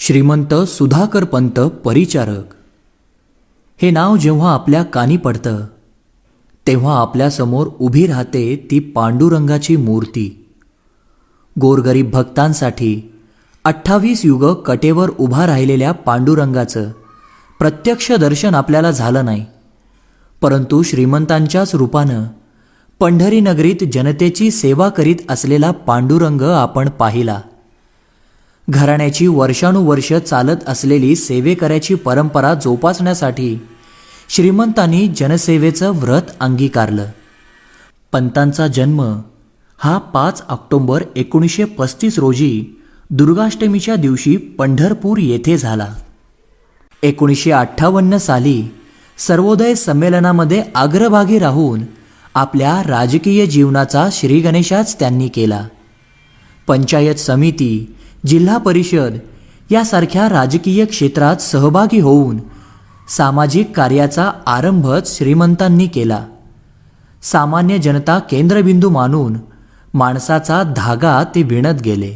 श्रीमंत सुधाकर पंत परिचारक हे नाव जेव्हा आपल्या कानी पडतं तेव्हा आपल्यासमोर उभी राहते ती पांडुरंगाची मूर्ती. गोरगरीब भक्तांसाठी 28 युग कटेवर उभा राहिलेल्या पांडुरंगाचं प्रत्यक्ष दर्शन आपल्याला झालं नाही, परंतु श्रीमंतांच्याच रूपानं पंढरी नगरीत जनतेची सेवा करीत असलेला पांडुरंग आपण पाहिला. घराण्याची वर्षानुवर्ष चालत असलेली सेवेकऱ्याची परंपरा जोपासण्यासाठी श्रीमंतांनी जनसेवेचं व्रत अंगीकारलं. पंतांचा जन्म हा 5 ऑक्टोबर 1935 रोजी दुर्गाष्टमीच्या दिवशी पंढरपूर येथे झाला. 1958 साली सर्वोदय संमेलनामध्ये अग्रभागी राहून आपल्या राजकीय जीवनाचा श्रीगणेशाच त्यांनी केला. पंचायत समिती, जिल्हा परिषद यासारख्या राजकीय क्षेत्रात सहभागी होऊन सामाजिक कार्याचा आरंभच श्रीमंतांनी केला. सामान्य जनता केंद्रबिंदू मानून माणसाचा धागा ते विणत गेले.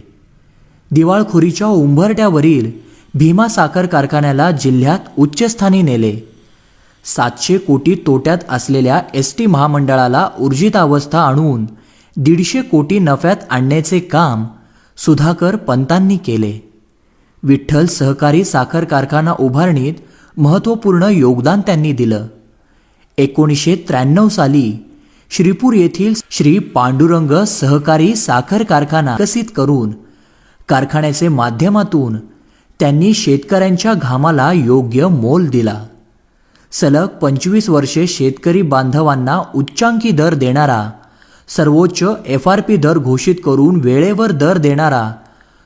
दिवाळखोरीच्या उंबरट्यावरील भीमा साखर कारखान्याला जिल्ह्यात उच्चस्थानी नेले. 700 कोटी तोट्यात असलेल्या एसटी महामंडळाला ऊर्जितावस्था आणून 150 कोटी नफ्यात आणण्याचे काम सुधाकर पंतांनी केले. विठ्ठल सहकारी साखर कारखाना उभारणीत महत्त्वपूर्ण योगदान त्यांनी दिलं. 1993 साली श्रीपूर येथील श्री पांडुरंग सहकारी साखर कारखाना विकसित करून कारखान्याचे माध्यमातून त्यांनी शेतकऱ्यांच्या घामाला योग्य मोल दिला. सलग 25 वर्षे शेतकरी बांधवांना उच्चांकी दर देणारा, सर्वोच्च FRP दर घोषित करून वेळेवर दर देणारा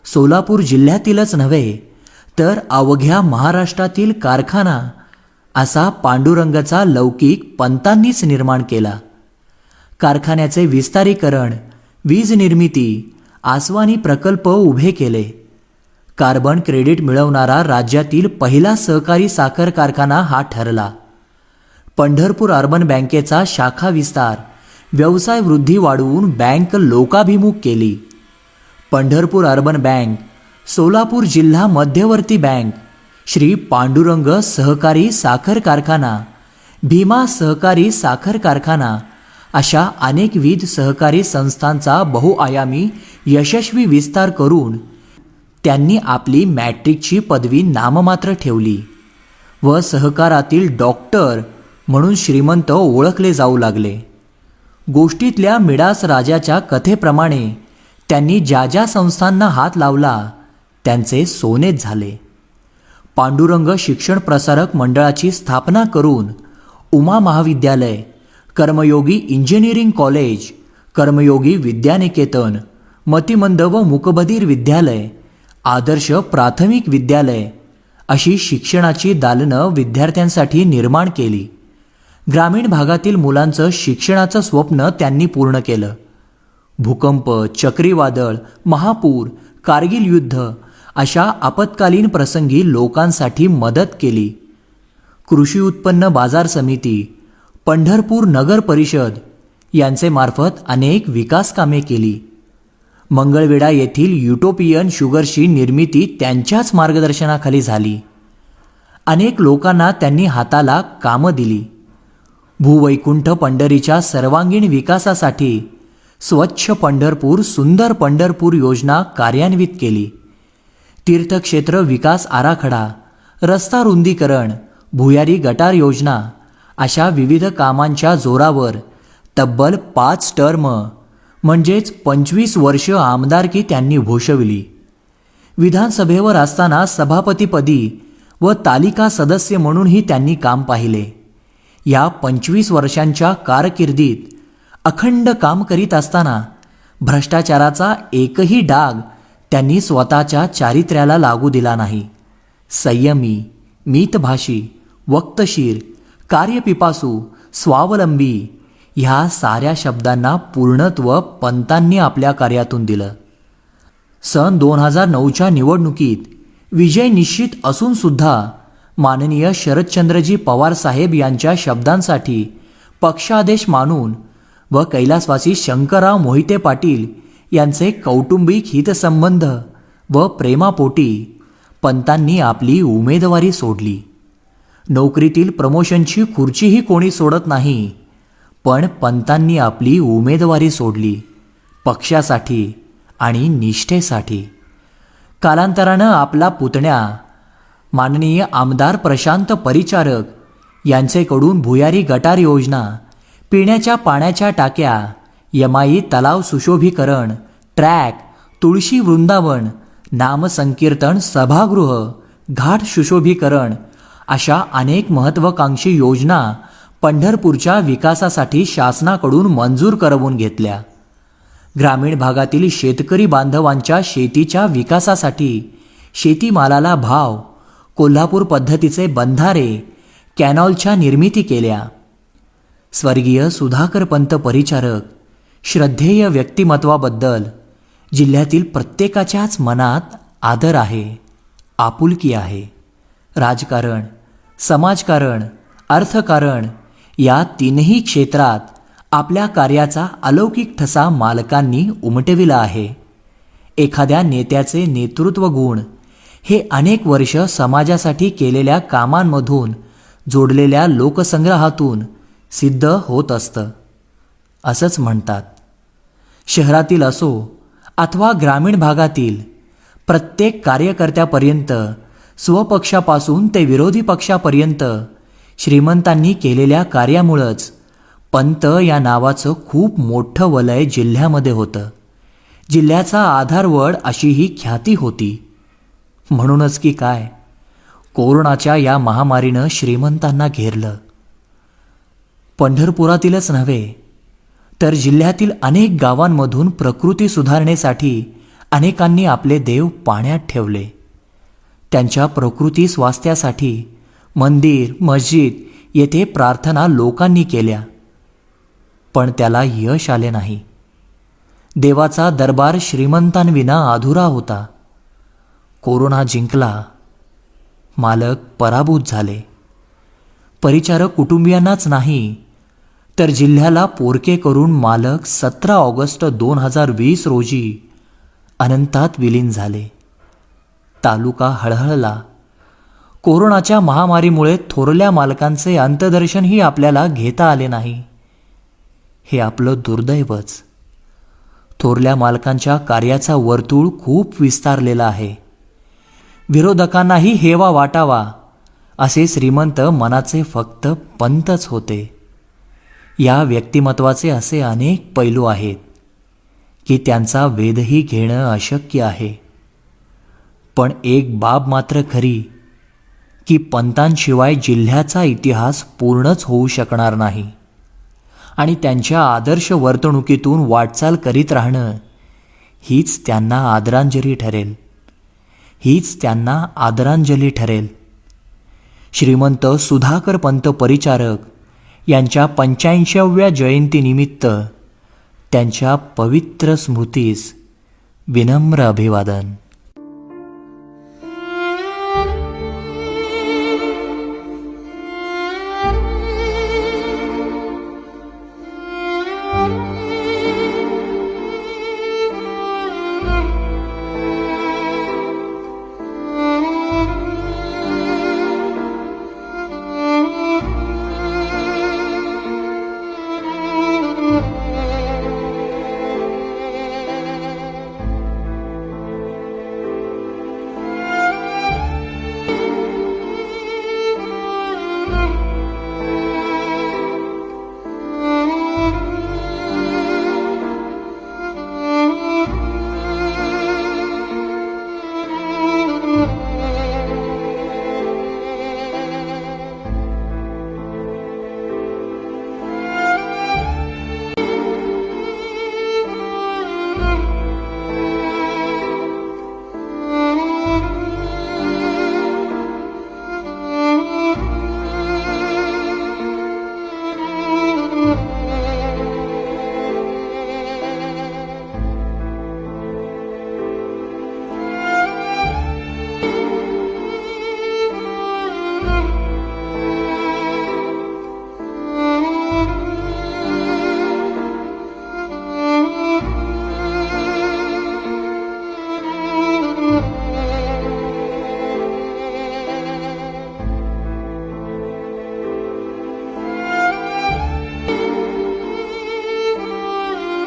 सोलापूर जिल्ह्यातीलच नव्हे तर अवघ्या महाराष्ट्रातील कारखाना असा पांडुरंगाचा लौकिक पंतांनीच निर्माण केला. कारखान्याचे विस्तारीकरण, वीज निर्मिती, आसवानी प्रकल्प उभे केले. कार्बन क्रेडिट मिळवणारा राज्यातील पहिला सहकारी साखर कारखाना हा ठरला. पंढरपूर अर्बन बँकेचा शाखा विस्तार, व्यवसाय वृद्धी वाढवून बँक लोकाभिमुख केली. पंढरपूर अर्बन बँक, सोलापूर जिल्हा मध्यवर्ती बँक, श्री पांडुरंग सहकारी साखर कारखाना, भीमा सहकारी साखर कारखाना अशा अनेकविध सहकारी संस्थांचा बहुआयामी यशस्वी विस्तार करून त्यांनी आपली मॅट्रिकची पदवी नाममात्र ठेवली व सहकारातील डॉक्टर म्हणून श्रीमंत ओळखले जाऊ लागले. गोष्टीतल्या मिडास राजाच्या कथेप्रमाणे त्यांनी ज्या ज्या संस्थांना हात लावला त्यांचे सोनेच झाले. पांडुरंग शिक्षण प्रसारक मंडळाची स्थापना करून उमा महाविद्यालय, कर्मयोगी इंजिनिअरिंग कॉलेज, कर्मयोगी विद्यानिकेतन, मतिमंद व मूकबधीर विद्यालय, आदर्श प्राथमिक विद्यालय अशी शिक्षणाची दालनं विद्यार्थ्यांसाठी निर्माण केली. ग्रामीण भागातील मुलांचं शिक्षणाचं स्वप्न त्यांनी पूर्ण केलं. भूकंप, चक्रीवादळ, महापूर, कारगिल युद्ध अशा आपत्कालीन प्रसंगी लोकांसाठी मदत केली. कृषी उत्पन्न बाजार समिती, पंढरपूर नगर परिषद यांचे मार्फत अनेक विकास कामे केली. मंगळवेढा येथील युटोपियन शुगरची निर्मिती त्यांच्याच मार्गदर्शनाखाली झाली. अनेक लोकांना त्यांनी हाताला कामं दिली. भूवैकुंठ पंढरीच्या सर्वांगीण विकासासाठी स्वच्छ पंढरपूर, सुंदर पंढरपूर योजना कार्यान्वित केली. तीर्थक्षेत्र विकास आराखडा, रस्ता रुंदीकरण, भुयारी गटार योजना अशा विविध कामांच्या जोरावर तब्बल 5 टर्म म्हणजेच 25 वर्ष आमदारकी त्यांनी भूषविली. विधानसभेवर असताना सभापतीपदी व तालिका सदस्य म्हणूनही त्यांनी काम पाहिले. या 25 वर्षांच्या कारकिर्दीत अखंड काम करीत असताना भ्रष्टाचाराचा एकही डाग त्यांनी स्वतःच्या चारित्र्याला लागू दिला नाही. संयमी, मितभाषी, वक्तशीर, कार्यपिपासू, स्वावलंबी ह्या साऱ्या शब्दांना पूर्णत्व पंतांनी आपल्या कार्यातून दिलं. सन 2009च्या निवडणुकीत विजय निश्चित असून सुद्धा माननीय शरदचंद्रजी पवार साहेब यांच्या शब्दांसाठी पक्षादेश मानून व कैलासवासी शंकरराव मोहिते पाटील यांचे कौटुंबिक हितसंबंध व प्रेमापोटी पंतांनी आपली उमेदवारी सोडली. नोकरीतील प्रमोशनची खुर्चीही कोणी सोडत नाही, पण पंतांनी आपली उमेदवारी सोडली पक्षासाठी आणि निष्ठेसाठी. कालांतरानं आपला पुतण्या माननीय आमदार प्रशांत परिचारक यांचेकडून भुयारी गटार योजना, पिण्याच्या पाण्याच्या टाक्या, यमाई तलाव सुशोभीकरण, ट्रॅक, तुळशी वृंदावन, नामसंकीर्तन सभागृह, घाट सुशोभीकरण अशा अनेक महत्त्वाकांक्षी योजना पंढरपूरच्या विकासासाठी शासनाकडून मंजूर करवून घेतल्या. ग्रामीण भागातील शेतकरी बांधवांच्या शेतीच्या विकासासाठी शेतीमालाला भाव, कोल्हापूर पद्धतीचे बंधारे, कॅनॉलच्या निर्मिती केल्या. स्वर्गीय सुधाकरपंत परिचारक श्रद्धेय व्यक्तिमत्वाबद्दल जिल्ह्यातील प्रत्येकाच्याच मनात आदर आहे, आपुलकी आहे. राजकारण, समाजकारण, अर्थकारण या तीनही क्षेत्रात आपल्या कार्याचा अलौकिक ठसा मालकांनी उमटविला आहे. एखाद्या नेत्याचे नेतृत्व गुण हे अनेक वर्ष समाजासाठी केलेल्या कामांमधून जोडलेल्या लोकसंग्रहातून सिद्ध होत असतं, असंच म्हणतात. शहरातील असो अथवा ग्रामीण भागातील प्रत्येक कार्यकर्त्यापर्यंत, स्वपक्षापासून ते विरोधी पक्षापर्यंत श्रीमंतांनी केलेल्या कार्यामुळंच पंत या नावाचं खूप मोठं वलय जिल्ह्यामध्ये होतं. जिल्ह्याचा आधारवड अशी ही ख्याती होती. म्हणूनच की काय, कोरोनाच्या या महामारीनं श्रीमंतांना घेरलं. पंढरपुरातीलच नव्हे तर जिल्ह्यातील अनेक गावांमधून प्रकृती सुधारणेसाठी अनेकांनी आपले देव पाण्यात ठेवले. त्यांच्या प्रकृती स्वास्थ्यासाठी मंदिर, मस्जिद येथे प्रार्थना लोकांनी केल्या, पण त्याला यश आले नाही. देवाचा दरबार श्रीमंतांविना अधुरा होता. कोरोना जिंकला, मालक पराभूत झाले. परिचारक कुटुंबियांनाच नाही तर जिल्ह्याला पोरके करून मालक 17 ऑगस्ट 2020 रोजी अनंतात विलीन झाले. तालुका हळहळला. कोरोनाच्या महामारीमुळे थोरल्या मालकांचे अंतदर्शनही आपल्याला घेता आले नाही. हे आपलं दुर्दैवच. थोरल्या मालकांच्या कार्याचा वर्तुळ खूप विस्तारलेला आहे. विरोधकांनाही हेवा वाटावा असे श्रीमंत मनाचे फक्त पंतच होते. या व्यक्तिमत्वाचे असे अनेक पैलू आहेत की त्यांचा वेधही घेणं अशक्य आहे. पण एक बाब मात्र खरी की पंतांशिवाय जिल्ह्याचा इतिहास पूर्णच होऊ शकणार नाही आणि त्यांच्या आदर्श वर्तणुकीतून वाटचाल करीत राहणं हीच त्यांना आदरांजली ठरेल. हीच त्यांना आदरांजली ठरेल. श्रीमंत सुधाकरपंत परिचारक यांच्या 85व्या जयंतीनिमित्त त्यांच्या पवित्र स्मृतीस विनम्र अभिवादन.